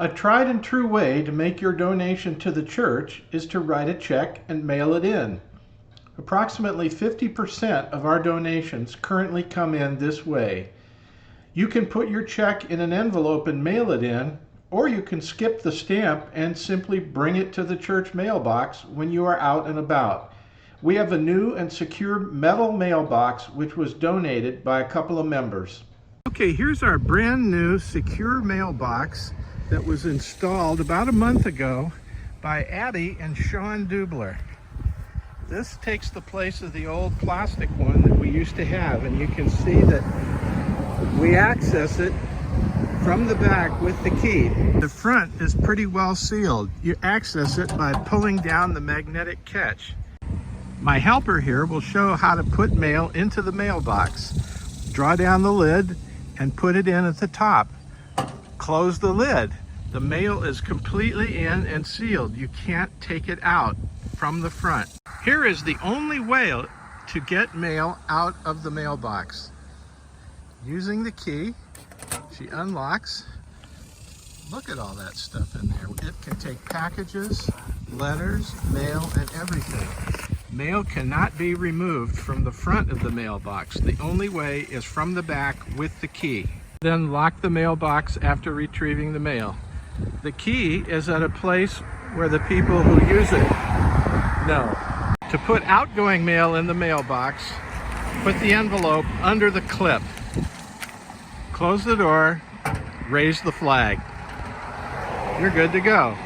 A tried and true way to make your donation to the church is to write a check and mail it in. Approximately 50% of our donations currently come in this way. You can put your check in an envelope and mail it in, or you can skip the stamp and simply bring it to the church mailbox when you are out and about. We have a new and secure metal mailbox which was donated by a couple of members. Okay, here's our brand new secure mailbox that was installed about a month ago by Addie and Sean Dubler. This takes the place of the old plastic one that we used to have, and you can see that we access it from the back with the key. The front is pretty well sealed. You access it by pulling down the magnetic catch. My helper here will show how to put mail into the mailbox. Draw down the lid and put it in at the top. Close the lid. The mail is completely in and sealed. You can't take it out from the front. Here is the only way to get mail out of the mailbox. Using the key, she unlocks. Look at all that stuff in there. It can take packages, letters, mail, and everything. Mail cannot be removed from the front of the mailbox. The only way is from the back with the key. Then lock the mailbox after retrieving the mail. The key is at a place where the people who use it know. To put outgoing mail in the mailbox, put the envelope under the clip. Close the door, raise the flag. You're good to go.